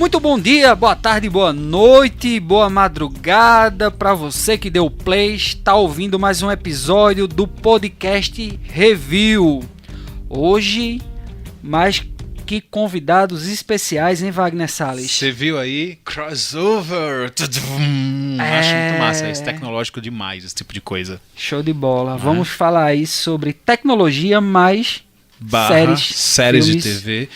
Muito bom dia, boa tarde, boa noite, boa madrugada para você que deu play, está ouvindo mais um episódio do podcast Review. Hoje, mais que convidados especiais, hein, Wagner Salles? Você viu aí? Crossover! Acho muito massa, isso tecnológico demais, esse tipo de coisa. Show de bola. Vamos falar aí sobre tecnologia, mais séries de TV,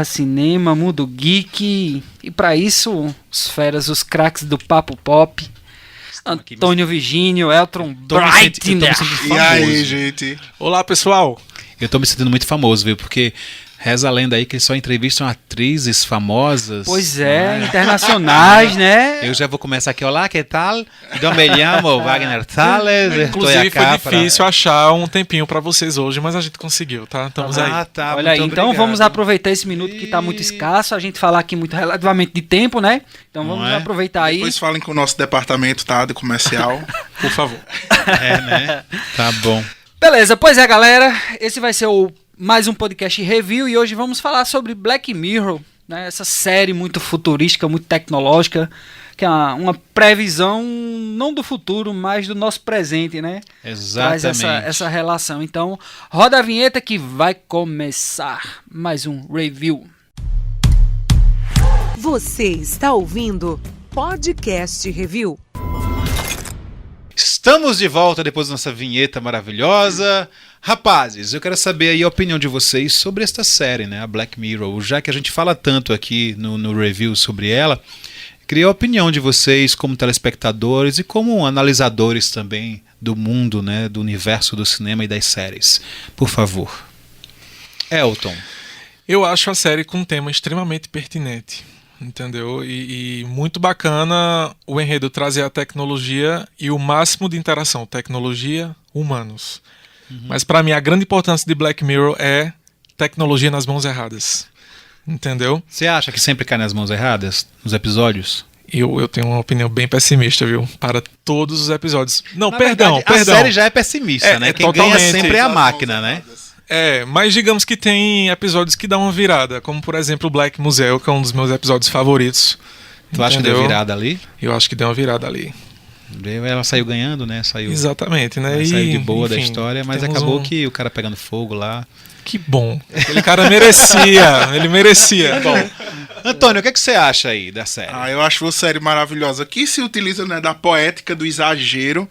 cinema, mundo geek, e para isso os feras, os craques do Papo Pop, Antônio Virgínio, Elton Breitner. E aí, gente? Olá, pessoal. Eu tô me sentindo muito famoso, viu? Porque reza a lenda aí que eles só entrevistam atrizes famosas. Pois é, internacionais, né? Eu já vou começar aqui. Olá, que tal? Eu me chamo Wagner Salles. Inclusive foi difícil achar um tempinho pra vocês hoje, mas a gente conseguiu, tá? Estamos aí. Tá, olha aí, então obrigado. vamos aproveitar esse minuto que tá muito escasso, a gente falar aqui muito relativamente de tempo, né? Então vamos aproveitar aí. Depois falem com o nosso departamento, tá? De comercial, por favor. Né? Tá bom. Beleza, pois é, galera, esse vai ser mais um podcast review e hoje vamos falar sobre Black Mirror, né? Essa série muito futurística, muito tecnológica, que é uma previsão não do futuro, mas do nosso presente, né? Exatamente. Traz essa relação. Então, roda a vinheta que vai começar mais um review. Você está ouvindo Podcast Review. Estamos de volta depois da nossa vinheta maravilhosa. Rapazes, eu quero saber aí a opinião de vocês sobre esta série, né, a Black Mirror. Já que a gente fala tanto aqui no review sobre ela, queria a opinião de vocês como telespectadores e como analisadores também do mundo, né, do universo do cinema e das séries. Por favor. Elton. Eu acho a série com um tema extremamente pertinente. Entendeu? E muito bacana o enredo trazer a tecnologia e o máximo de interação, tecnologia, humanos. Mas para mim a grande importância de Black Mirror é tecnologia nas mãos erradas. Entendeu? Você acha que sempre cai nas mãos erradas nos episódios? Eu tenho uma opinião bem pessimista, viu? Para todos os episódios. Não, Na perdão. verdade, a série já é pessimista, né? Quem ganha sempre é a máquina, né? Mas digamos que tem episódios que dão uma virada, como por exemplo o Black Museum, que é um dos meus episódios favoritos. Tu acha que deu virada ali? Eu acho que deu uma virada ali. Ela saiu ganhando, né? Exatamente, né? Saiu de boa, enfim, da história, mas acabou que o cara pegando fogo lá. Que bom. Aquele cara merecia. Ele merecia. Bom. Antônio, o que você acha aí da série? Eu acho uma série maravilhosa que se utiliza, né, da poética do exagero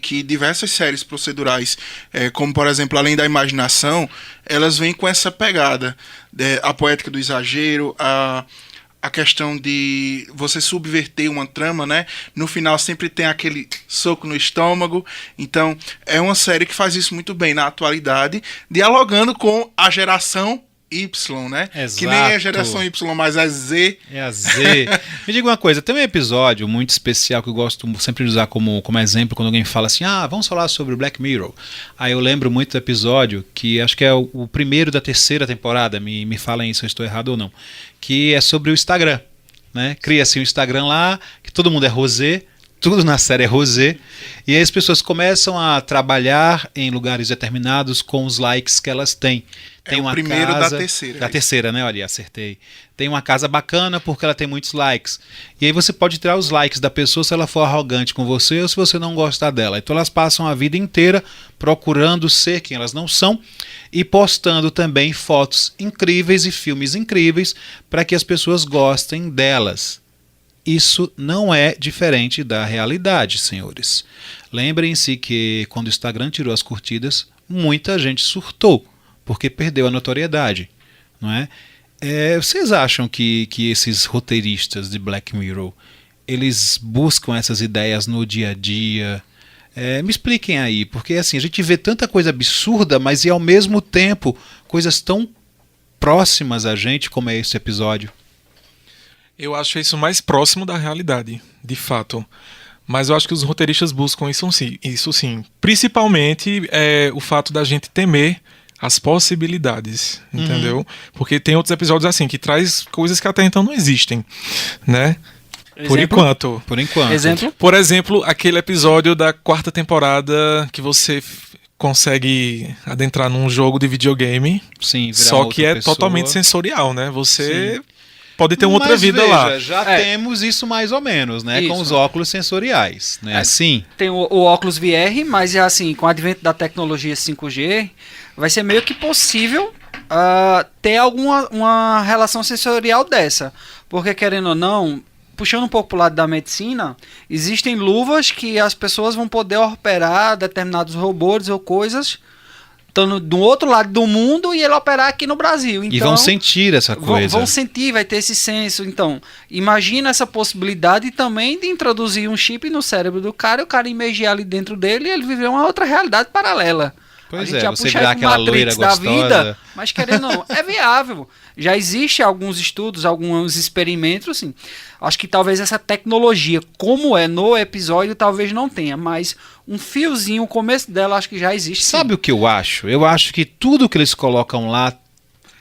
que diversas séries procedurais, como por exemplo Além da Imaginação, elas vêm com essa pegada, a poética do exagero, a questão de você subverter uma trama, né? No final sempre tem aquele soco no estômago. Então é uma série que faz isso muito bem na atualidade, dialogando com a geração Y, né? Exato. Que nem é a geração Y, mas é Z. É a Z. Me diga uma coisa, tem um episódio muito especial que eu gosto sempre de usar como exemplo quando alguém fala assim, vamos falar sobre o Black Mirror. Aí eu lembro muito do episódio, que acho que é o primeiro da terceira temporada, me falem se eu estou errado ou não, que é sobre o Instagram, né? Cria-se um Instagram lá, que todo mundo é rosé, tudo na série é rosé, e aí as pessoas começam a trabalhar em lugares determinados com os likes que elas têm. Tem uma primeiro casa, da terceira. Da terceira, né? Olha, acertei. Tem uma casa bacana porque ela tem muitos likes. E aí você pode tirar os likes da pessoa se ela for arrogante com você ou se você não gostar dela. Então elas passam a vida inteira procurando ser quem elas não são e postando também fotos incríveis e filmes incríveis para que as pessoas gostem delas. Isso não é diferente da realidade, senhores. Lembrem-se que quando o Instagram tirou as curtidas, muita gente surtou, porque perdeu a notoriedade, não é? Vocês acham que esses roteiristas de Black Mirror, eles buscam essas ideias no dia a dia? Me expliquem aí, porque assim, a gente vê tanta coisa absurda, mas e ao mesmo tempo coisas tão próximas a gente como é esse episódio. Eu acho isso mais próximo da realidade, de fato. Mas eu acho que os roteiristas buscam isso sim. Principalmente o fato da gente temer as possibilidades, entendeu? Porque tem outros episódios assim, que traz coisas que até então não existem, né? Por enquanto. Exemplo? Por exemplo, aquele episódio da 4ª temporada que você consegue adentrar num jogo de videogame, sim, só que é pessoa. Totalmente sensorial, né? Você... Sim. pode ter uma outra Mas vida veja, lá. já temos isso mais ou menos, né? Com Isso. os óculos sensoriais, né? Assim. Tem o óculos VR, mas é assim, com o advento da tecnologia 5G, vai ser meio que possível ter uma relação sensorial dessa. Porque, querendo ou não, puxando um pouco pro lado da medicina, existem luvas que as pessoas vão poder operar determinados robôs ou coisas estando do outro lado do mundo e ele operar aqui no Brasil. Então, E vão sentir essa coisa. Vão sentir, vai ter esse senso. Então, imagina essa possibilidade também de introduzir um chip no cérebro do cara, e o cara imergir ali dentro dele e ele viver uma outra realidade paralela. Pois A gente é, já você puxa virar aí pro aquela loira Matrix da gostosa. vida, mas querendo ou não, é viável. Já existe alguns estudos, alguns experimentos, assim. Acho que talvez essa tecnologia, como é no episódio, talvez não tenha, mas um fiozinho, o começo dela, acho que já existe. sim. Sabe o que eu acho? Eu acho que tudo que eles colocam lá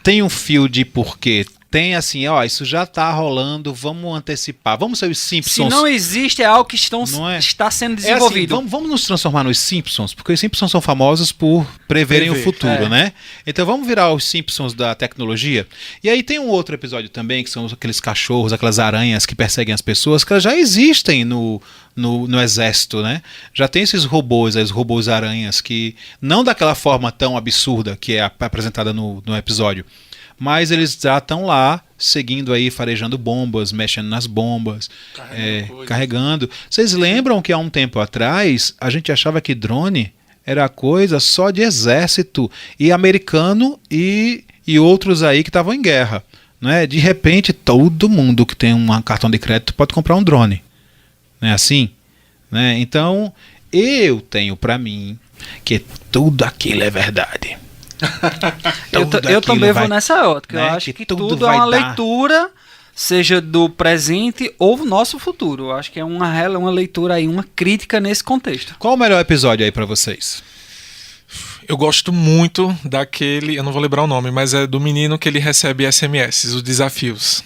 tem um fio de porquê. Tem assim, ó, isso já tá rolando, vamos antecipar. Vamos ser os Se Simpsons. não existe, é algo que Não é? está sendo É assim, desenvolvido. vamos nos transformar nos Simpsons, porque os Simpsons são famosos por preverem o futuro, né? Então vamos virar os Simpsons da tecnologia. E aí tem um outro episódio também, que são aqueles cachorros, aquelas aranhas que perseguem as pessoas, que elas já existem no exército, né? Já tem esses robôs, os robôs aranhas, que não daquela forma tão absurda que é apresentada no episódio, mas eles já estão lá, seguindo aí, farejando bombas, mexendo nas bombas, carregando. Vocês lembram que há um tempo atrás a gente achava que drone era coisa só de exército e americano e outros aí que estavam em guerra, né? De repente, todo mundo que tem um cartão de crédito pode comprar um drone, não é assim? Né? Então, eu tenho pra mim que tudo aquilo é verdade. Eu também vou nessa ótica. né, Eu acho que tudo tudo é vai uma dar. leitura, seja do presente ou do nosso futuro. Eu acho que é uma leitura aí, uma crítica nesse contexto. Qual o melhor episódio aí pra vocês? Eu gosto muito daquele, eu não vou lembrar o nome, mas é do menino que ele recebe SMS, os desafios.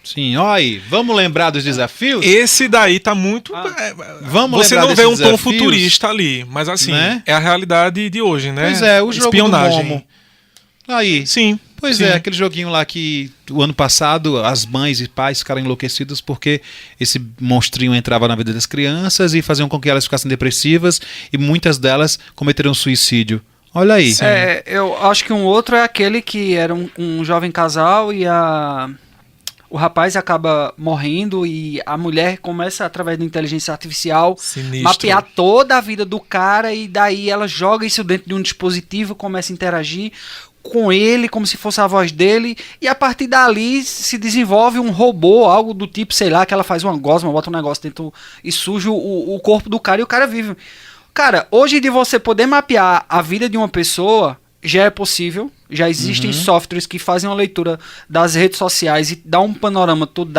Sim, ó aí, vamos lembrar dos desafios? Esse daí tá muito. Vamos Você lembrar não vê um desses tom desafios? futurista ali, mas assim, Né? é a realidade de hoje, né? Pois é, o jogo espionagem. do Momo. Aí. Sim. Pois sim. é, aquele joguinho lá que o ano passado as mães e pais ficaram enlouquecidos porque esse monstrinho entrava na vida das crianças e faziam com que elas ficassem depressivas e muitas delas cometeram suicídio. Olha aí. Eu acho que um outro é aquele que era um jovem casal e o rapaz acaba morrendo e a mulher começa, através da inteligência artificial, Sinistro. mapear toda a vida do cara e daí ela joga isso dentro de um dispositivo, começa a interagir com ele como se fosse a voz dele e a partir dali se desenvolve um robô, algo do tipo, sei lá, que ela faz uma gosma, bota um negócio dentro e suja o corpo do cara e o cara vive. Cara, hoje de você poder mapear a vida de uma pessoa já é possível, já existem softwares que fazem uma leitura das redes sociais e dá um panorama todo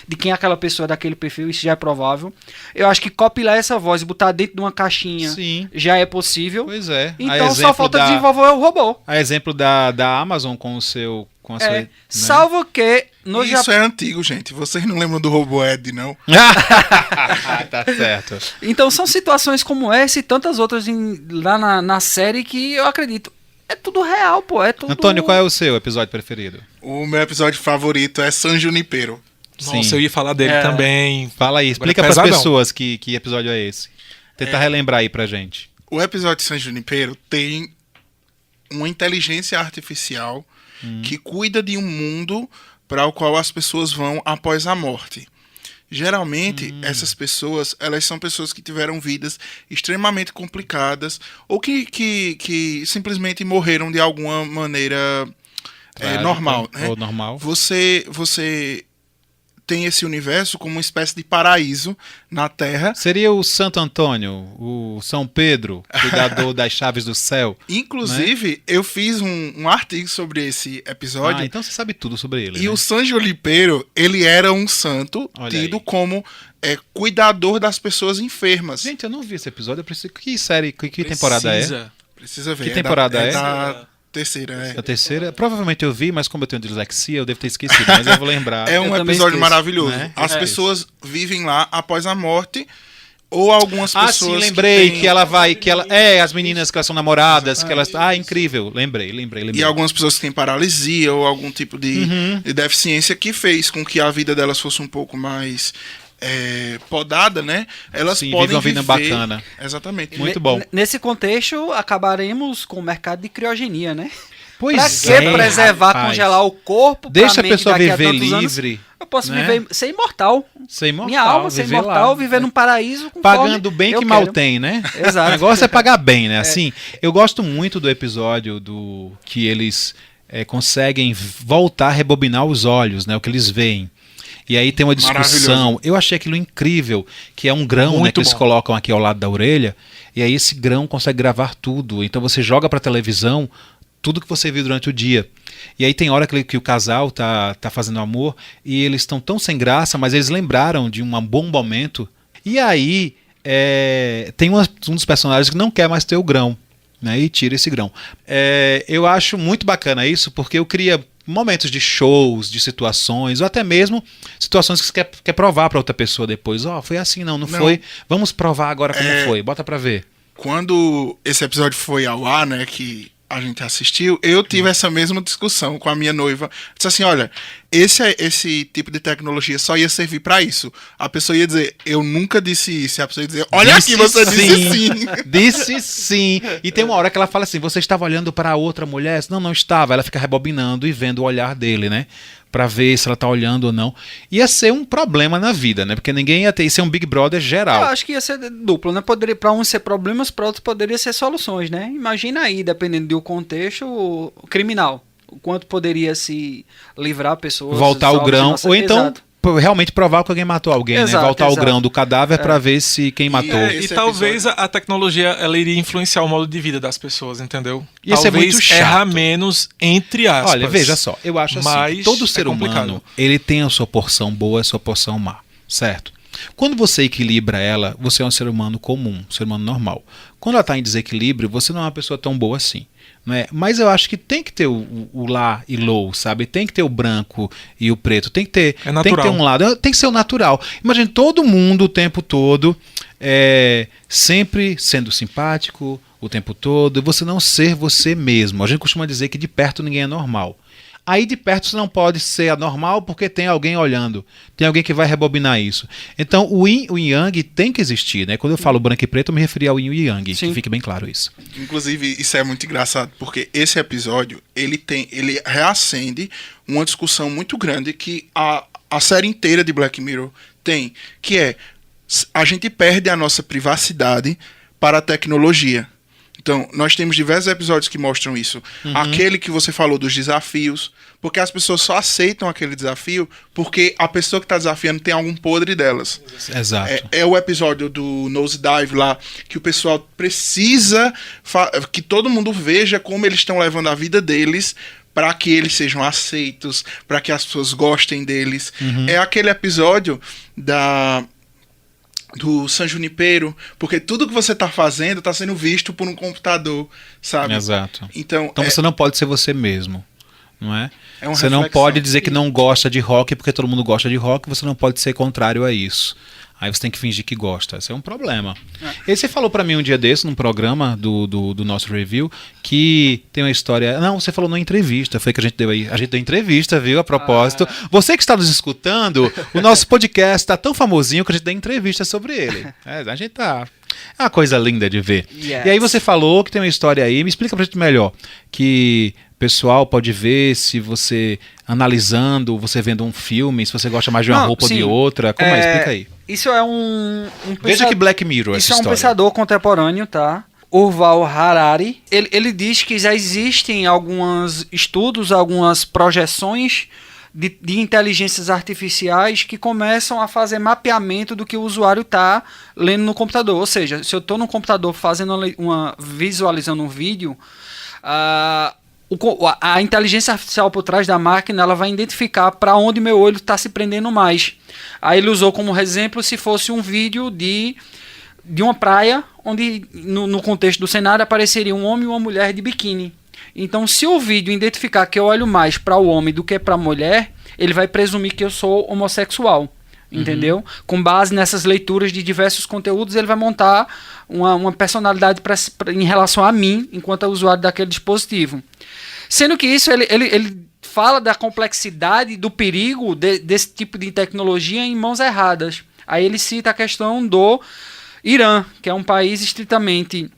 de quem é aquela pessoa, daquele perfil, isso já é provável. Eu acho que copiar essa voz e botar dentro de uma caixinha Sim. já é possível. Pois é. A Então só exemplo falta desenvolver o robô. A exemplo da Amazon com a sua... né? Salvo que no Isso é antigo, gente. Vocês não lembram do robô Ed, não? Tá certo. Então são situações como essa e tantas outras lá na série que eu acredito. É tudo real, pô. É tudo... Antônio, qual é o seu episódio preferido? O meu episódio favorito é San Junipero. Nossa, Sim. eu ia falar dele também. Fala aí, explica Agora é para as pesadão. pessoas que episódio é esse. Tenta relembrar aí pra gente. O episódio de San Junipero tem uma inteligência artificial que cuida de um mundo para o qual as pessoas vão após a morte. Geralmente, essas pessoas, elas são pessoas que tiveram vidas extremamente complicadas ou que simplesmente morreram de alguma maneira normal. Né? Ou normal. Você tem esse universo como uma espécie de paraíso na Terra. Seria o Santo Antônio, o São Pedro, cuidador das chaves do céu. Inclusive, eu fiz um artigo sobre esse episódio. Ah, então você sabe tudo sobre ele. E né? o San Junipero, ele era um santo Olha tido aí. como cuidador das pessoas enfermas. Gente, eu não vi esse episódio. Eu preciso... Que série, que temporada é? Precisa ver. Que temporada é? Da terceira, A terceira? Provavelmente eu vi, mas como eu tenho dislexia, eu devo ter esquecido, mas eu vou lembrar. É um Eu também episódio esqueço, maravilhoso. né? As É pessoas vivem lá após a morte Ou algumas Ah, pessoas. sim, lembrei têm- que ela vai, as meninas que elas são namoradas, que elas. Ah, incrível, lembrei. E algumas pessoas que têm paralisia ou algum tipo de deficiência que fez com que a vida delas fosse um pouco mais podada, né? Elas Sim, podem vive uma vida viver... bacana. Exatamente. Muito bom. Nesse contexto, acabaremos com o mercado de criogenia, né? Pois Pra que preservar, rapaz. congelar o corpo? Deixa pra a mente pessoa daqui a viver tantos anos? livre. Eu posso né? viver, ser imortal. Ser imortal. Minha alma ser viver imortal, lá. viver num paraíso conforme Pagando bem eu que mal quero. tem, né? Exato. O negócio é pagar bem, né? Assim, eu gosto muito do episódio do que eles conseguem voltar a rebobinar os olhos, né? O que eles veem. E aí tem uma discussão. Maravilhoso. Eu achei aquilo incrível, que é um grão, né, Muito que eles bom. colocam aqui ao lado da orelha, e aí esse grão consegue gravar tudo. Então você joga pra televisão tudo que você viu durante o dia. E aí tem hora que o casal tá fazendo amor e eles estão tão sem graça, mas eles lembraram de um bom momento. E aí tem um dos personagens que não quer mais ter o grão, né, e tira esse grão. Eu acho muito bacana isso, porque eu cria momentos de shows, de situações, ou até mesmo situações que você quer provar para outra pessoa depois. Foi assim, não foi. Vamos provar agora como foi. Bota pra ver. Quando esse episódio foi ao ar, né, que a gente assistiu, eu tive essa mesma discussão com a minha noiva. Disse assim, olha, esse tipo de tecnologia só ia servir pra isso. A pessoa ia dizer, eu nunca disse isso. E a pessoa ia dizer, olha Disse aqui, você disse sim. Disse sim. E tem uma hora que ela fala assim, você estava olhando para a outra mulher? Não estava. Ela fica rebobinando e vendo o olhar dele, né? Pra ver se ela tá olhando ou não. Ia ser um problema na vida, né? Porque ninguém ia ter. Isso é um Big Brother geral. Eu acho que ia ser duplo, né? Poderia, pra uns ser problemas, pra outros poderia ser soluções, né? Imagina aí, dependendo do contexto, o criminal. O quanto poderia se livrar pessoas. Voltar o grão. Ou então Exato. realmente provar que alguém matou alguém, Exato, né? Voltar o exato. grão do cadáver pra ver se quem matou. Esse E talvez episódio- a tecnologia ela iria influenciar o modo de vida das pessoas, entendeu? Ia ser Talvez muito chato. errar menos, entre aspas. Olha, veja só, eu acho assim, Mas que todo ser é complicado. humano, ele tem a sua porção boa e a sua porção má, certo? Quando você equilibra ela, você é um ser humano comum, um ser humano normal. Quando ela está em desequilíbrio, você não é uma pessoa tão boa assim. Né? Mas eu acho que tem que ter o lá e low, sabe? Tem que ter o branco e o preto. Tem que ter, É natural. tem que ter um lado. Tem que ser o natural. Imagina todo mundo o tempo todo sempre sendo simpático o tempo todo e você não ser você mesmo. A gente costuma dizer que de perto ninguém é normal. Aí de perto você não pode ser anormal porque tem alguém olhando. Tem alguém que vai rebobinar isso. Então o yin e o yang tem que existir, né? Quando eu falo branco e preto, eu me referi ao yin e yang. Sim. Que fique bem claro isso. Inclusive, isso é muito engraçado, porque esse episódio, ele reacende uma discussão muito grande que a série inteira de Black Mirror tem, que é, a gente perde a nossa privacidade para a tecnologia. Então, nós temos diversos episódios que mostram isso. Aquele que você falou dos desafios, porque as pessoas só aceitam aquele desafio porque a pessoa que está desafiando tem algum podre delas. Exato. É o episódio do Nosedive lá, que o pessoal precisa que todo mundo veja como eles estão levando a vida deles para que eles sejam aceitos, para que as pessoas gostem deles. É aquele episódio do San Junipero, porque tudo que você tá fazendo tá sendo visto por um computador, sabe? Exato. Então você não pode ser você mesmo, não é? É uma Você não reflexão. pode dizer que não gosta de rock porque todo mundo gosta de rock, você não pode ser contrário a isso. Aí você tem que fingir que gosta. Isso é um problema. E aí você falou pra mim um dia desse, num programa do nosso review, que tem uma história... Não, você falou numa entrevista. Foi que a gente deu aí. A gente deu entrevista, viu? A propósito. Você que está nos escutando, o nosso podcast tá tão famosinho que a gente deu entrevista sobre ele. A gente tá... É uma coisa linda de ver. Yes. E aí você falou que tem uma história aí. Me explica pra gente melhor. Que o pessoal pode ver se você... Analisando, você vendo um filme, se você gosta mais de uma roupa ou de sim. outra. Como é? Explica aí. Isso é um Veja que Black Mirror Isso essa é um história. pensador contemporâneo, tá? Yuval Harari. Ele diz que já existem alguns estudos, algumas projeções de inteligências artificiais que começam a fazer mapeamento do que o usuário está lendo no computador. Ou seja, se eu estou no computador visualizando um vídeo, a inteligência artificial por trás da máquina ela vai identificar para onde meu olho está se prendendo mais. Aí ele usou como exemplo se fosse um vídeo de uma praia onde no contexto do cenário apareceria um homem e uma mulher de biquíni. Então se o vídeo identificar que eu olho mais para o homem do que para a mulher, ele vai presumir que eu sou homossexual. entendeu? Com base nessas leituras de diversos conteúdos, ele vai montar uma personalidade em relação a mim, enquanto usuário daquele dispositivo. Sendo que isso, ele fala da complexidade, do perigo desse tipo de tecnologia em mãos erradas. Aí ele cita a questão do Irã, que é um país estritamente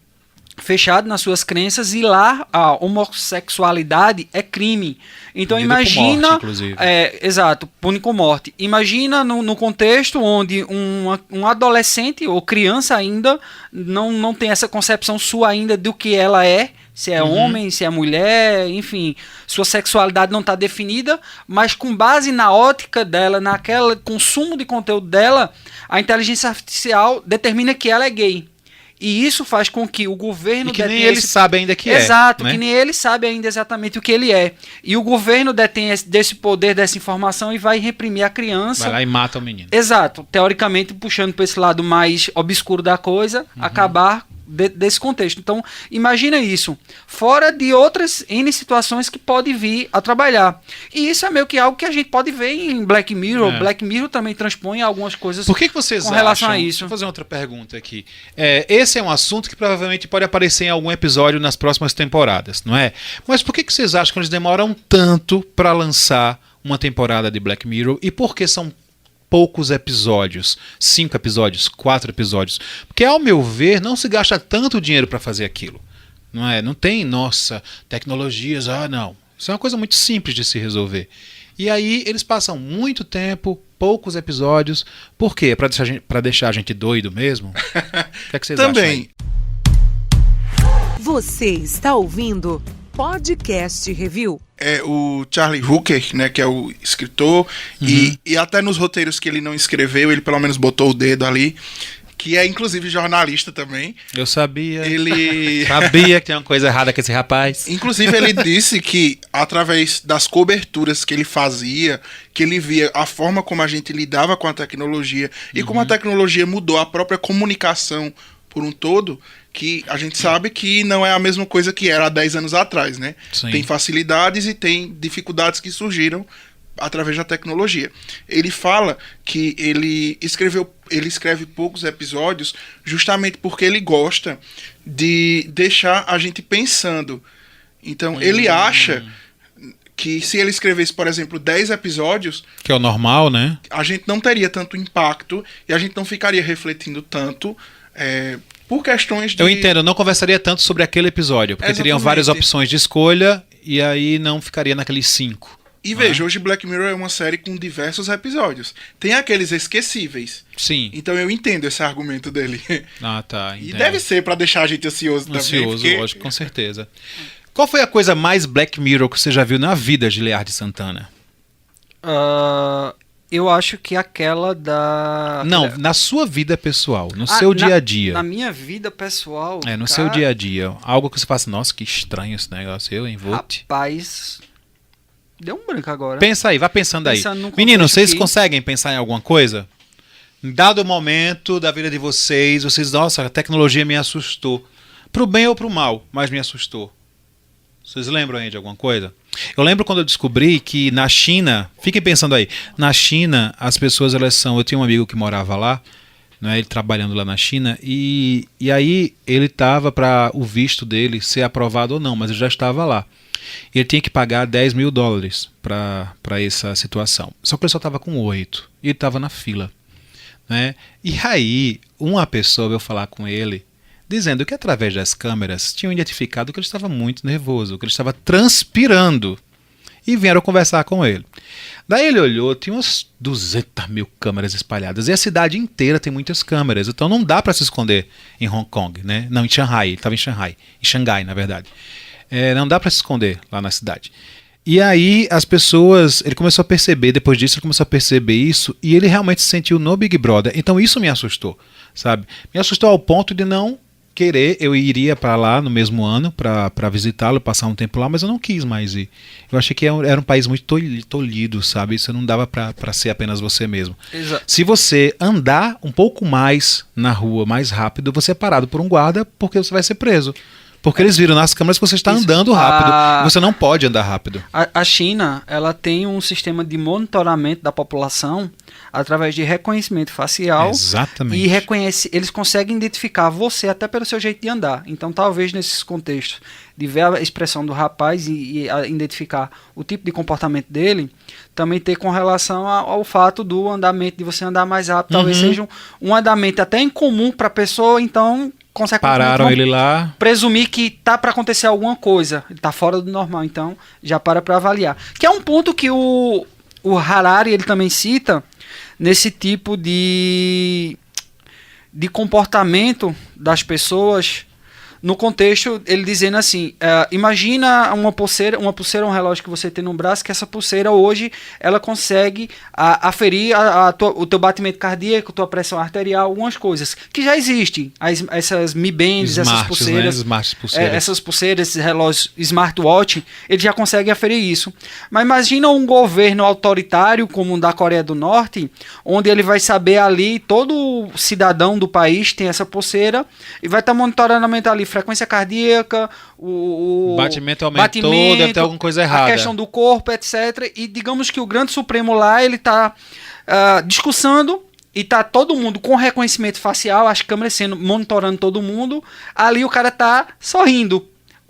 fechado nas suas crenças, e lá a homossexualidade é crime. Então Punido imagina, com morte, inclusive. Exato, pune com morte. Imagina no contexto onde um adolescente ou criança ainda não tem essa concepção sua ainda do que ela é, se é homem, se é mulher, enfim, sua sexualidade não está definida, mas com base na ótica dela, naquele consumo de conteúdo dela, a inteligência artificial determina que ela é gay. E isso faz com que o governo... E que nem ele sabe ainda que é. Exato, né? que nem ele sabe ainda exatamente o que ele é. E o governo detém desse poder, dessa informação, e vai reprimir a criança. Vai lá e mata o menino. Exato, teoricamente puxando para esse lado mais obscuro da coisa, acabar desse contexto. Então, imagina isso, fora de outras N situações que pode vir a trabalhar. E isso é meio que algo que a gente pode ver em Black Mirror. Black Mirror também transpõe algumas coisas Por que vocês com relação acham, a isso. Deixa eu fazer outra pergunta aqui. Esse é um assunto que provavelmente pode aparecer em algum episódio nas próximas temporadas, não é? Mas por que vocês acham que eles demoram tanto para lançar uma temporada de Black Mirror? E por que são poucos episódios? 5 episódios, 4 episódios? Porque, ao meu ver, não se gasta tanto dinheiro para fazer aquilo. Não é? Não tem, nossa, tecnologias, não. Isso é uma coisa muito simples de se resolver. E aí eles passam muito tempo, poucos episódios. Por quê? Para deixar a gente doido mesmo? O que é que vocês acham Também. aí? Você está ouvindo Podcast Review. É o Charlie Hooker, né, que é o escritor, e até nos roteiros que ele não escreveu, ele pelo menos botou o dedo ali, que é inclusive jornalista também. Eu sabia. Ele... Sabia que tinha uma coisa errada com esse rapaz. Inclusive ele disse que através das coberturas que ele fazia, que ele via a forma como a gente lidava com a tecnologia e como a tecnologia mudou a própria comunicação por um todo, que a gente sabe que não é a mesma coisa que era há 10 anos atrás, né? Sim. Tem facilidades e tem dificuldades que surgiram através da tecnologia. Ele fala que ele escreve poucos episódios justamente porque ele gosta de deixar a gente pensando. Então, ele acha que se ele escrevesse, por exemplo, 10 episódios... Que é o normal, né? A gente não teria tanto impacto e a gente não ficaria refletindo tanto... por questões de... Eu entendo, eu não conversaria tanto sobre aquele episódio, porque teriam Exatamente. várias opções de escolha e aí não ficaria naqueles 5. E veja, hoje Black Mirror é uma série com diversos episódios. Tem aqueles esquecíveis. Sim. Então eu entendo esse argumento dele. Ah, tá. E entendo. deve ser pra deixar a gente ansioso também. Ansioso, Porque... lógico, com certeza. Qual foi a coisa mais Black Mirror que você já viu na vida de Lear de Santana? Eu acho que aquela da... Não, na sua vida pessoal, no seu dia a dia. Na minha vida pessoal... No seu dia a dia. Algo que você fala assim, nossa, que estranho esse negócio. Eu, hein, Volt? Rapaz... Deu um branco agora. Pensa aí, vai pensando aí. Pensando num Meninos, contexto vocês que- conseguem pensar em alguma coisa? Em dado momento da vida de vocês, nossa, a tecnologia me assustou. Pro bem ou pro mal, mas me assustou. Vocês lembram aí de alguma coisa? Eu lembro quando eu descobri que na China, fiquem pensando aí, na China as pessoas elas são, eu tinha um amigo que morava lá, né, ele trabalhando lá na China, e aí ele estava para o visto dele ser aprovado ou não, mas ele já estava lá. Ele tinha que pagar $10 mil para essa situação. Só que ele só estava com 8 e ele estava na fila. Né? E aí, uma pessoa veio falar com ele, dizendo que através das câmeras tinham identificado que ele estava muito nervoso, que ele estava transpirando. E vieram conversar com ele. Daí ele olhou, tinha umas 200 mil câmeras espalhadas. E a cidade inteira tem muitas câmeras. Então não dá para se esconder em Hong Kong, né? Não, em Shanghai. Ele estava em Shanghai. Em Xangai, na verdade. Não dá para se esconder lá na cidade. E aí as pessoas, ele começou a perceber, depois disso ele começou a perceber isso, e ele realmente se sentiu no Big Brother. Então isso me assustou, sabe? Me assustou ao ponto de não querer, eu iria para lá no mesmo ano para visitá-lo, passar um tempo lá, mas eu não quis mais ir. Eu achei que era um país muito tolhido, sabe? Isso não dava para ser apenas você mesmo. Exato. Se você andar um pouco mais na rua, mais rápido, você é parado por um guarda porque você vai ser preso. Porque eles viram nas câmeras que você está andando rápido. Você não pode andar rápido. A China, ela tem um sistema de monitoramento da população através de reconhecimento facial. Exatamente. E eles conseguem identificar você até pelo seu jeito de andar. Então, talvez nesses contextos, de ver a expressão do rapaz e identificar o tipo de comportamento dele, também ter com relação ao fato do andamento, de você andar mais rápido, talvez seja um andamento até incomum para a pessoa, então consequentemente Pararam ele lá. presumir que tá para acontecer alguma coisa, ele tá fora do normal, então já para avaliar. Que é um ponto que o Harari ele também cita nesse tipo de comportamento das pessoas. No contexto, ele dizendo assim, imagina uma pulseira, um relógio que você tem no braço, que essa pulseira hoje, ela consegue aferir o teu batimento cardíaco, tua pressão arterial, algumas coisas, que já existem, essas Mi Bands, essas pulseiras, né? Essas pulseiras, esses relógios smartwatch, ele já consegue aferir isso. Mas imagina um governo autoritário, como o da Coreia do Norte, onde ele vai saber ali, todo cidadão do país tem essa pulseira, e vai estar monitorando ali frequência cardíaca, o batimento aumentou, deve ter alguma coisa errada. A questão do corpo, etc. E digamos que o Grande Supremo lá, ele está discussando e tá todo mundo com reconhecimento facial, as câmeras monitorando todo mundo. Ali o cara tá sorrindo,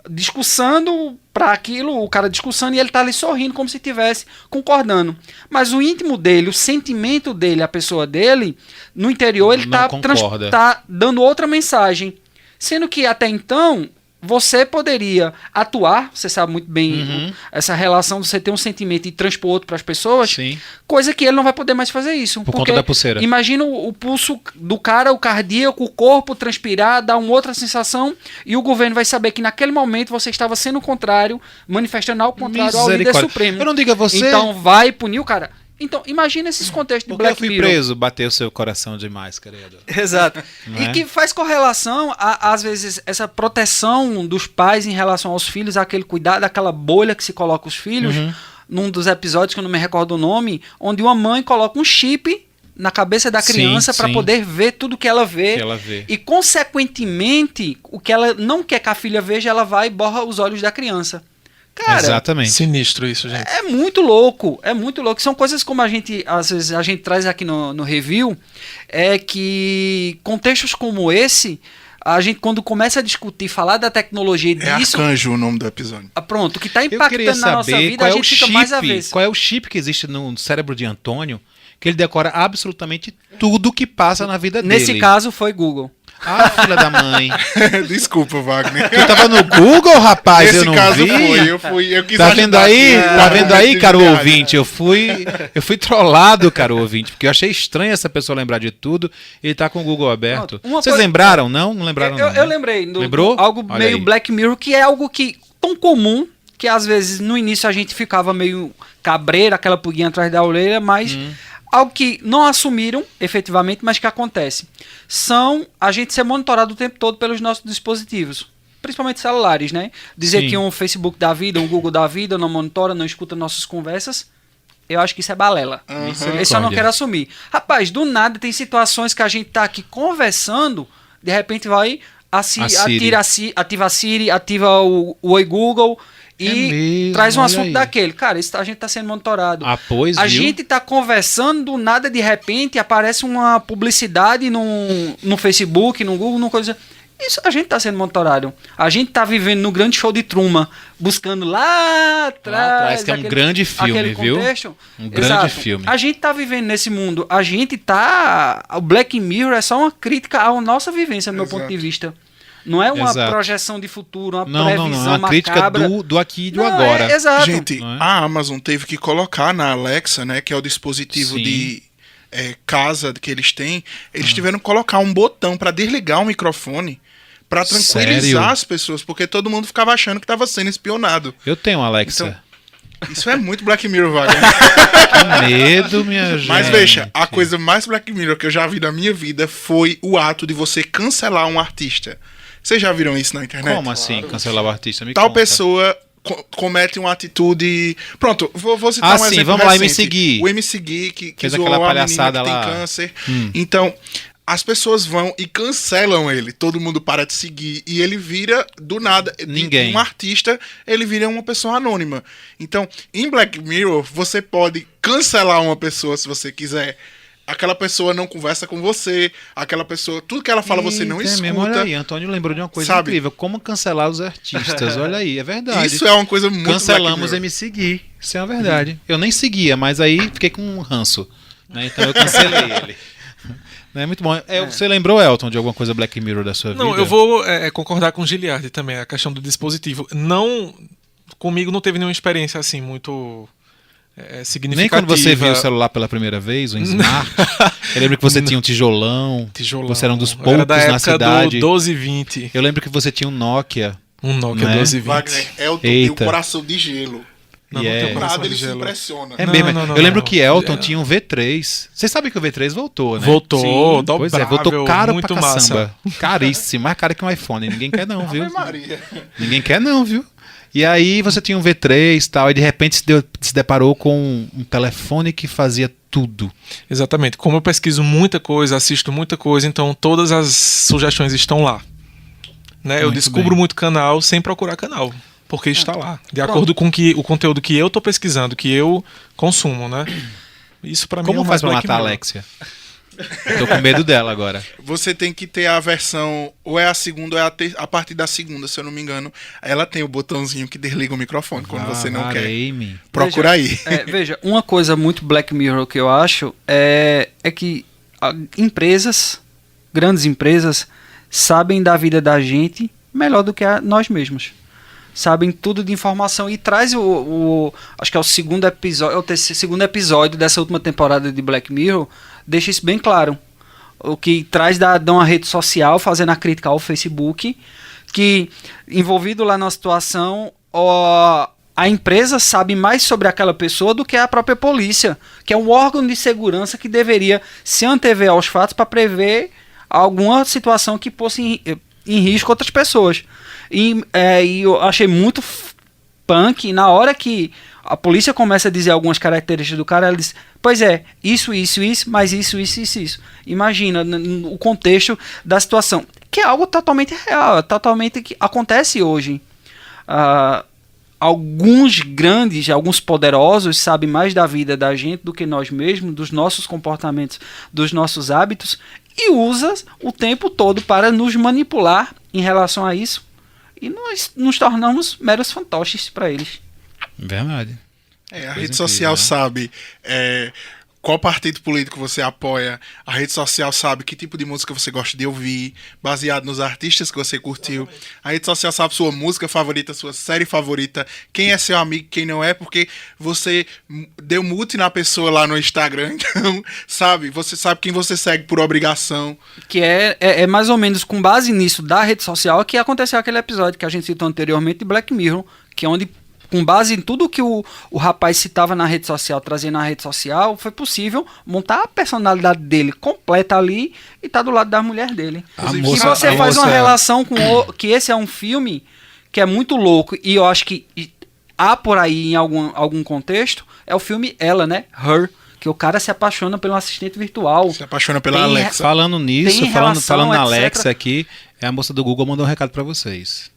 discussando para aquilo, o cara discussando e ele tá ali sorrindo como se estivesse concordando. Mas o íntimo dele, o sentimento dele, a pessoa dele, no interior ele tá dando outra mensagem. Sendo que até então você poderia atuar, você sabe muito bem essa relação de você ter um sentimento e transpor outro para as pessoas, sim, coisa que ele não vai poder mais fazer isso. Por conta da pulseira. Imagina o pulso do cara, o cardíaco, o corpo transpirar, dar uma outra sensação e o governo vai saber que naquele momento você estava sendo o contrário, manifestando ao contrário ao líder supremo. Eu não digo a você. Então vai punir o cara. Então, imagina esses contextos de Black Mirror. Porque eu fui preso, bateu seu coração demais, querido. Exato. E que faz correlação, às vezes, essa proteção dos pais em relação aos filhos, aquele cuidado, aquela bolha que se coloca os filhos, num dos episódios, que eu não me recordo o nome, onde uma mãe coloca um chip na cabeça da criança para poder ver tudo que ela vê. E, consequentemente, o que ela não quer que a filha veja, ela vai e borra os olhos da criança. Cara, exatamente. Sinistro isso, gente. É muito louco, é muito louco. São coisas como às vezes a gente traz aqui no review, é que contextos como esse, a gente quando começa a discutir, falar da tecnologia disso... É Arcanjo o nome do episódio. Pronto, que está impactando na nossa vida, a gente fica mais avesso. Qual é o chip que existe no cérebro de Antônio, que ele decora absolutamente tudo que passa na vida dele. Nesse caso foi Google. Ah, filha da mãe. Desculpa, Wagner. Tu tava no Google, rapaz? Nesse eu não caso vi. eu quis Tá vendo aí? Tá vendo aí, caro diário. ouvinte? Eu fui trollado, caro ouvinte, porque eu achei estranho essa pessoa lembrar de tudo. Ele tá com o Google aberto. Vocês lembraram? Não? Não lembraram, não? Eu lembrei. Lembrou? Algo Olha meio aí. Black Mirror, que é algo que tão comum, que às vezes no início a gente ficava meio cabreiro, aquela pulguinha atrás da orelha, mas... Algo que não assumiram efetivamente, mas que acontece. São a gente ser monitorado o tempo todo pelos nossos dispositivos. Principalmente celulares, né? Dizer Sim. que um Facebook da vida, um Google da vida não monitora, não escuta nossas conversas. Eu acho que isso é balela. Isso eu não quero assumir. Rapaz, do nada tem situações que a gente tá aqui conversando, de repente vai, ativa a Siri, ativa o Oi Google... E mesmo, traz um olha assunto aí. daquele. Cara, a gente tá sendo monitorado. Pois, a viu? gente tá conversando, do nada, de repente, aparece uma publicidade no Facebook, no Google, no coisa... Isso, a gente tá sendo monitorado. A gente tá vivendo no grande show de Truman, buscando lá atrás... que é um grande filme, viu? Contexto. Um grande filme. A gente tá vivendo nesse mundo. A gente tá... O Black Mirror é só uma crítica à nossa vivência, do meu ponto de vista. Não é uma projeção de futuro, uma previsão não, é uma crítica macabra. do aqui e do agora. Exato. Gente, a Amazon teve que colocar na Alexa, né, que é o dispositivo Sim. de casa que eles têm, eles tiveram que colocar um botão para desligar o microfone, para tranquilizar Sério? as pessoas, porque todo mundo ficava achando que estava sendo espionado. Eu tenho, Alexa. Isso é muito Black Mirror, Wagner. Que medo, minha gente. Mas veja, a coisa mais Black Mirror que eu já vi na minha vida foi o ato de você cancelar um artista. Vocês já viram isso na internet? Como assim, cancelar o artista? Me Tal conta. pessoa comete uma atitude... Pronto, vou citar um sim, exemplo vamos lá, recente. MC Gui. O MC Gui, que Fez zoou aquela a palhaçada menina que lá. tem câncer. Então, as pessoas vão e cancelam ele. Todo mundo para de seguir. E ele vira, do nada, Ninguém. de um artista, ele vira uma pessoa anônima. Então, em Black Mirror, você pode cancelar uma pessoa se você quiser. Aquela pessoa não conversa com você. Aquela pessoa, tudo que ela fala você não Eita, é escuta. mesmo, olha aí, Antônio lembrou de uma coisa Sabe? incrível. Como cancelar os artistas. Olha aí, é verdade. Isso é uma coisa muito Cancelamos Black Mirror. me seguir. Isso é uma verdade. Eu nem seguia, mas aí fiquei com um ranço. Né? Então eu cancelei ele. É muito bom. Você lembrou, Elton, de alguma coisa Black Mirror da sua vida? Não, eu vou concordar com o Giliardi também, a questão do dispositivo. Não, comigo não teve nenhuma experiência assim muito significativa. Nem quando você viu o celular pela primeira vez, o Smart. Eu lembro que você tinha um tijolão. Você era um dos poucos era da na época cidade. do 1220. Eu lembro que você tinha um Nokia. Um Nokia Né? 1220. Wagner, Elton tem o Eita. coração de gelo. Não, E não é. tem coração Nada de ele se gelo. impressiona. É Não, mesmo. não, Eu lembro não. que Elton tinha um V3. Vocês sabem que o V3 voltou, né? Voltou, Sim. dobrável, Pois é, voltou caro muito pra massa. caçamba. Caríssimo, mais caro que um iPhone. Ninguém quer não, viu? Ave Maria. Ninguém quer não, viu? E aí você tinha um V3 e tal, e de repente se deparou com um telefone que fazia tudo. Exatamente. Como eu pesquiso muita coisa, assisto muita coisa, então todas as sugestões estão lá. Né? Eu Muito descubro bem. muito canal sem procurar canal. Porque está lá. De acordo com o conteúdo que eu estou pesquisando, que eu consumo, né? Isso pra mim Como é o faz mais pra Black matar a Mirror. Alexia? Tô com medo dela agora. Você tem que ter a versão, ou é a segunda, ou é a partir da segunda, se eu não me engano. Ela tem o botãozinho que desliga o microfone quando você não quer. Varei-me. Procura aí. Veja, uma coisa muito Black Mirror que eu acho é que empresas, grandes empresas, sabem da vida da gente melhor do que nós mesmos. Sabem tudo de informação e traz acho que é o segundo episódio, segundo episódio dessa última temporada de Black Mirror, deixa isso bem claro. O que traz de uma rede social fazendo a crítica ao Facebook, que envolvido lá na situação, a empresa sabe mais sobre aquela pessoa do que a própria polícia, que é um órgão de segurança que deveria se antever aos fatos para prever alguma situação que fosse em risco outras pessoas. E eu achei muito punk, na hora que a polícia começa a dizer algumas características do cara, ela diz, pois é, isso, mas isso. Imagina o contexto da situação, que é algo totalmente real, totalmente que acontece hoje. Alguns grandes, alguns poderosos sabem mais da vida da gente do que nós mesmos, dos nossos comportamentos, dos nossos hábitos, e usa o tempo todo para nos manipular em relação a isso. E nós nos tornamos meros fantoches para eles. Verdade. A Coisa rede incrível, social né? sabe qual partido político você apoia. A rede social sabe que tipo de música você gosta de ouvir, baseado nos artistas que você curtiu. A rede social sabe sua música favorita, sua série favorita, quem é seu amigo, quem não é, porque você deu mute na pessoa lá no Instagram. Então, sabe? Você sabe quem você segue por obrigação. Que é mais ou menos com base nisso da rede social que aconteceu aquele episódio que a gente citou anteriormente de Black Mirror, que é onde, com base em tudo que o rapaz citava na rede social, trazia na rede social, foi possível montar a personalidade dele completa ali e tá do lado da mulher dele. E você faz uma relação com que esse é um filme que é muito louco, e eu acho que há por aí em algum contexto, é o filme Ela, né? Her, que o cara se apaixona pelo assistente virtual. Se apaixona pela Tem Alexa. Falando nisso, Tem falando relação, na etc. Alexa aqui, a moça do Google mandou um recado pra vocês.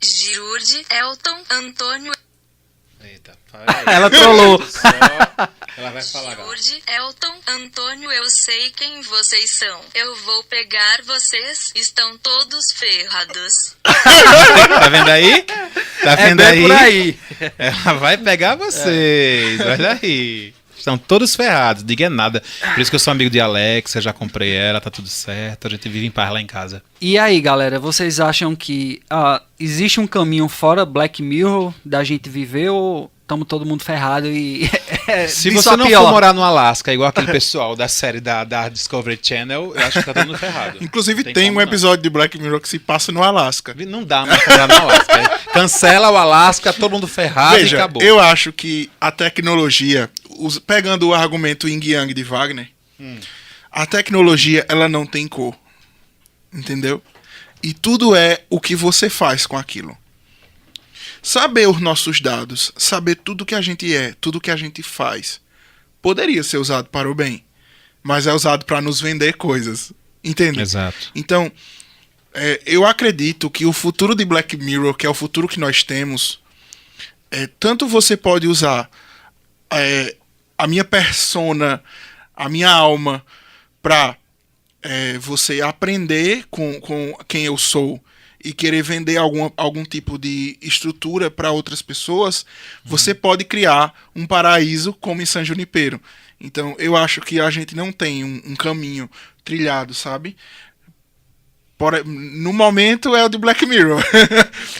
Girurde, Elton, Antônio. Eita, Ela trollou. Ela vai falar agora. Girurde, Elton, Antônio, eu sei quem vocês são. Eu vou pegar vocês, estão todos ferrados. Tá vendo aí? Tá É vendo bem aí? por aí. Ela vai pegar vocês. Olha aí. Estão todos ferrados, diga nada. Por isso que eu sou amigo de Alexa, já comprei ela, tá tudo certo. A gente vive em paz lá em casa. E aí, galera, vocês acham que existe um caminho fora Black Mirror da gente viver ou estamos todo mundo ferrado e Se disso você a não pior? for morar no Alasca, igual aquele pessoal da série da Discovery Channel, eu acho que tá todo mundo ferrado. Inclusive Tem tem como um não. episódio de Black Mirror que se passa no Alasca. Não dá mais pra morar no Alasca. Cancela o Alasca, todo mundo ferrado e Veja, acabou. eu acho que a tecnologia, pegando o argumento Yin Yang de Wagner, a tecnologia ela não tem cor. Entendeu? E tudo é o que você faz com aquilo. Saber os nossos dados, saber tudo que a gente é, tudo que a gente faz, poderia ser usado para o bem, mas é usado para nos vender coisas. Entende? Exato. Então, eu acredito que o futuro de Black Mirror, que é o futuro que nós temos, tanto você pode usar a minha persona, a minha alma, para você aprender com quem eu sou e querer vender algum tipo de estrutura para outras pessoas, você pode criar um paraíso como em San Junipero. Então, eu acho que a gente não tem um caminho trilhado, sabe? No momento é o de Black Mirror,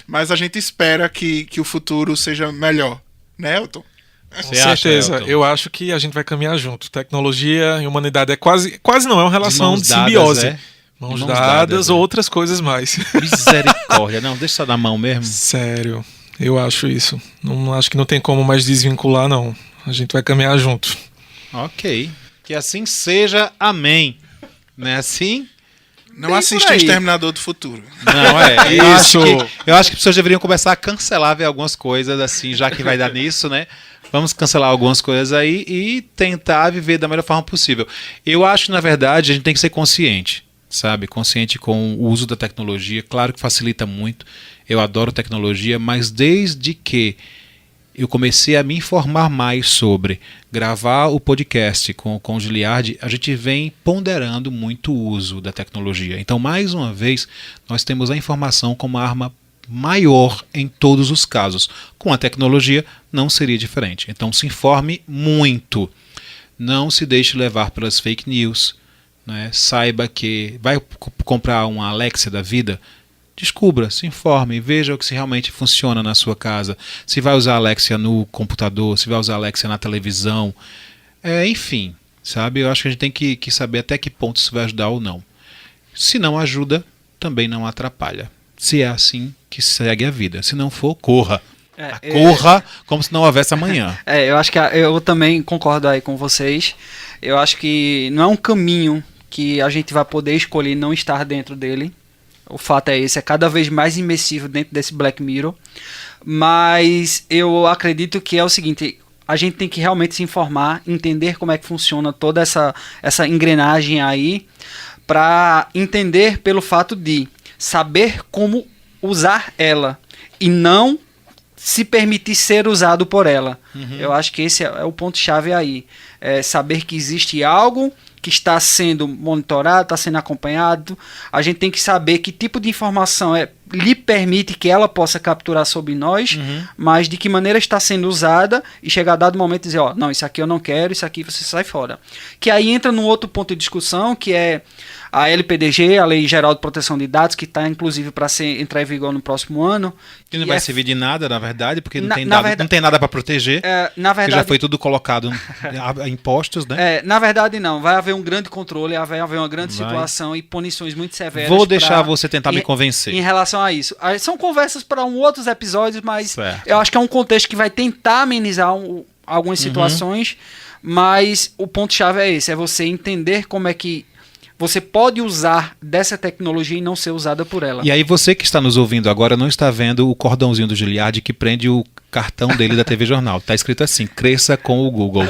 mas a gente espera que o futuro seja melhor, né, Elton? Com certeza, Elton? eu acho que a gente vai caminhar junto. Tecnologia e humanidade é quase não, é uma relação de dadas, simbiose. Mãos dadas ou é. outras coisas mais. Misericórdia. Não, deixa só na mão mesmo. Sério, eu acho isso. Não acho que não tem como mais desvincular, não. A gente vai caminhar junto. Ok. Que assim seja. Amém. Não é assim? Não assista Exterminador do Futuro. Não, Isso. Eu acho que as pessoas deveriam começar a cancelar ver algumas coisas, assim, já que vai dar nisso, né? Vamos cancelar algumas coisas aí e tentar viver da melhor forma possível. Eu acho que, na verdade, a gente tem que ser consciente, sabe? Consciente com o uso da tecnologia. Claro que facilita muito. Eu adoro tecnologia, mas desde que eu comecei a me informar mais sobre gravar o podcast com o Giliardi, a gente vem ponderando muito o uso da tecnologia. Então, mais uma vez, nós temos a informação como arma maior em todos os casos. Com a tecnologia, não seria diferente. Então, se informe muito. Não se deixe levar pelas fake news. Né? Saiba que vai comprar uma Alexa da vida, descubra, se informe, veja o que se realmente funciona na sua casa. Se vai usar a Alexa no computador, se vai usar a Alexa na televisão. Enfim, sabe? Eu acho que a gente tem que saber até que ponto isso vai ajudar ou não. Se não ajuda, também não atrapalha. Se é assim, que segue a vida. Se não for, corra. Corra como se não houvesse amanhã. Eu acho que eu também concordo aí com vocês. Eu acho que não é um caminho que a gente vai poder escolher não estar dentro dele. O fato é esse, é cada vez mais imersivo dentro desse Black Mirror. Mas eu acredito que é o seguinte, a gente tem que realmente se informar, entender como é que funciona toda essa engrenagem aí, para entender pelo fato de saber como usar ela e não se permitir ser usado por ela. Eu acho que esse é o ponto-chave aí. Saber que existe algo que está sendo monitorado, está sendo acompanhado. A gente tem que saber que tipo de informação lhe permite que ela possa capturar sobre nós, mas de que maneira está sendo usada e chegar a dado momento e dizer, não, isso aqui eu não quero, isso aqui você sai fora. Que aí entra num outro ponto de discussão, que é a LPDG, a Lei Geral de Proteção de Dados, que está inclusive para entrar em vigor no próximo ano. Que não vai servir de nada, na verdade, porque não tem nada para proteger. Na verdade, já foi tudo colocado a impostos, né? Na verdade, não. Vai haver um grande controle, vai haver uma grande situação e punições muito severas. Vou deixar você tentar me convencer. Em relação a isso. São conversas para outros episódios, mas eu acho que é um contexto que vai tentar amenizar algumas situações, mas o ponto-chave é esse, é você entender como é que você pode usar dessa tecnologia e não ser usada por ela. E aí você que está nos ouvindo agora não está vendo o cordãozinho do Giliardi que prende o cartão dele da TV Jornal. Está escrito assim, cresça com o Google.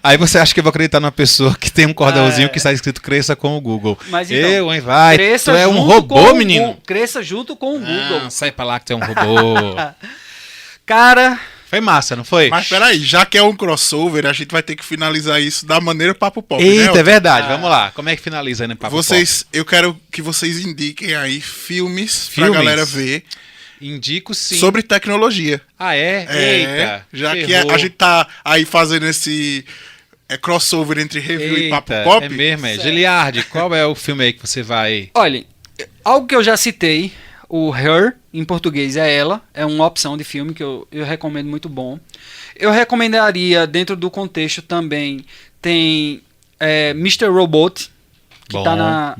Aí você acha que eu vou acreditar numa pessoa que tem um cordãozinho que está escrito cresça com o Google. Mas então, tu é um robô, menino. Cresça junto com o Google. Sai pra lá que tu é um robô. Cara... Foi massa, não foi? Mas peraí, já que é um crossover, a gente vai ter que finalizar isso da maneira Papo Pop, Eita, né? é verdade. Vamos lá. Como é que finaliza aí no Papo Pop? Eu quero que vocês indiquem aí filmes pra galera ver. Indico sim. Sobre tecnologia. Ah, é? Eita. Já que a gente tá aí fazendo esse crossover entre review e Papo Pop. É mesmo, Giliardi, qual é o filme aí que você vai... Olha, algo que eu já citei, o Her, em português é Ela, é uma opção de filme que eu recomendo, muito bom. Eu recomendaria, dentro do contexto também, tem Mr. Robot, que está na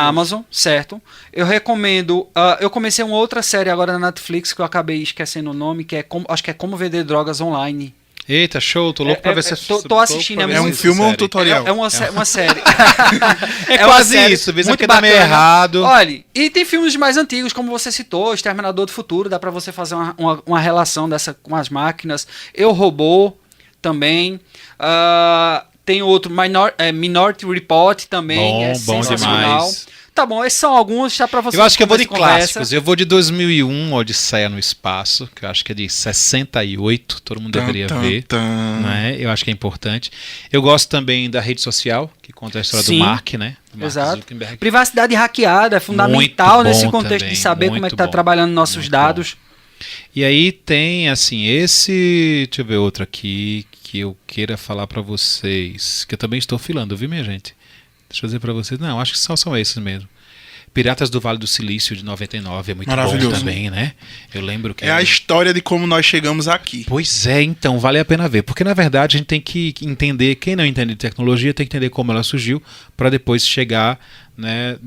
Amazon, certo? Eu recomendo, eu comecei uma outra série agora na Netflix, que eu acabei esquecendo o nome, que acho que é Como Vender Drogas Online. Eita, show, tô louco pra ver se... Tô assistindo. É um filme ou um tutorial? É uma série. É quase isso, vez que dá meio errado. Olha, e tem filmes mais antigos, como você citou, Exterminador do Futuro, dá pra você fazer uma relação dessa com as máquinas. Eu, Robô, também. Tem outro, Minority Report também, é Bom sensacional. demais. Tá bom, esses são alguns, já pra você. Eu acho que eu vou de conversa. clássicos. Eu vou de 2001, Odisseia no Espaço, que eu acho que é de 68, todo mundo deveria ver. Né? Eu acho que é importante. Eu gosto também da Rede Social, que conta a história Sim, do Mark, né? Do Mark Exato. Zuckerberg. Privacidade hackeada é fundamental Muito bom nesse contexto também, de saber como é que tá muito bom, trabalhando nossos muito dados. E aí tem, assim, esse... Deixa eu ver outro aqui que eu queira falar pra vocês, que eu também estou filando, viu, minha gente? Deixa eu dizer pra vocês. Não, acho que são esses mesmo. Piratas do Vale do Silício, de 99, é muito bom Maravilhoso. também, né? Eu lembro que... É a história de como nós chegamos aqui. Pois é, então, vale a pena ver. Porque, na verdade, a gente tem que entender, quem não entende de tecnologia, tem que entender como ela surgiu, para depois chegar, né,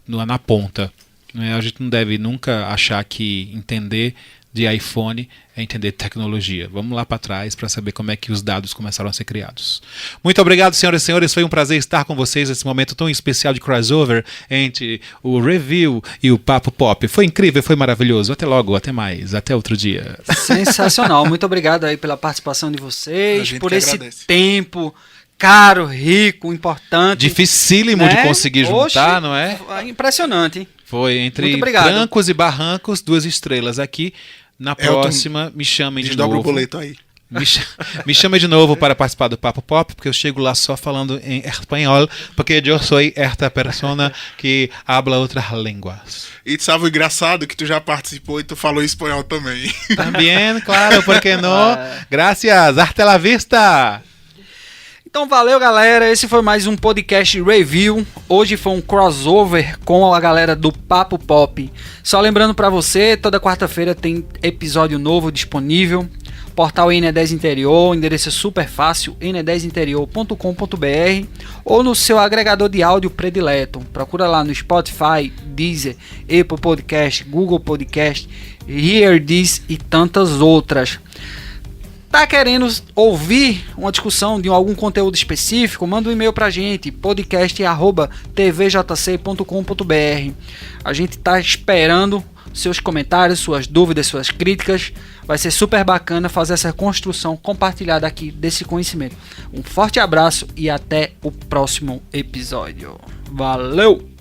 na ponta. Né? A gente não deve nunca achar que entender de iPhone é entender tecnologia. Vamos lá para trás para saber como é que os dados começaram a ser criados. Muito obrigado, senhoras e senhores. Foi um prazer estar com vocês nesse momento tão especial de crossover entre o review e o Papo Pop. Foi incrível, foi maravilhoso. Até logo, até mais, até outro dia. Sensacional. Muito obrigado aí pela participação de A vocês, gente por que esse agradece. tempo caro, rico, importante. Dificílimo de né? conseguir juntar, Oxe, não é? Impressionante, hein? Foi entre Muito obrigado. trancos e barrancos, 2 estrelas aqui. Na Elton, próxima, me chamem de Desdobra o novo. boleto aí. Me chame de novo para participar do Papo Pop, porque eu chego lá só falando em espanhol, porque eu sou esta persona que habla outras línguas. E tu sabe o engraçado que tu já participou e tu falou espanhol também. Também, claro, por que não? Gracias, hasta la vista! Então valeu, galera, esse foi mais um podcast review. Hoje foi um crossover com a galera do Papo Pop. Só lembrando pra você, toda quarta-feira tem episódio novo disponível. Portal Ene10 Interior, endereço super fácil, ene10interior.com.br ou no seu agregador de áudio predileto. Procura lá no Spotify, Deezer, Apple Podcast, Google Podcast, Hear This e tantas outras. Tá querendo ouvir uma discussão de algum conteúdo específico? Manda um e-mail pra gente, podcast@tvjc.com.br. A gente tá esperando seus comentários, suas dúvidas, suas críticas. Vai ser super bacana fazer essa construção compartilhada aqui desse conhecimento. Um forte abraço e até o próximo episódio. Valeu!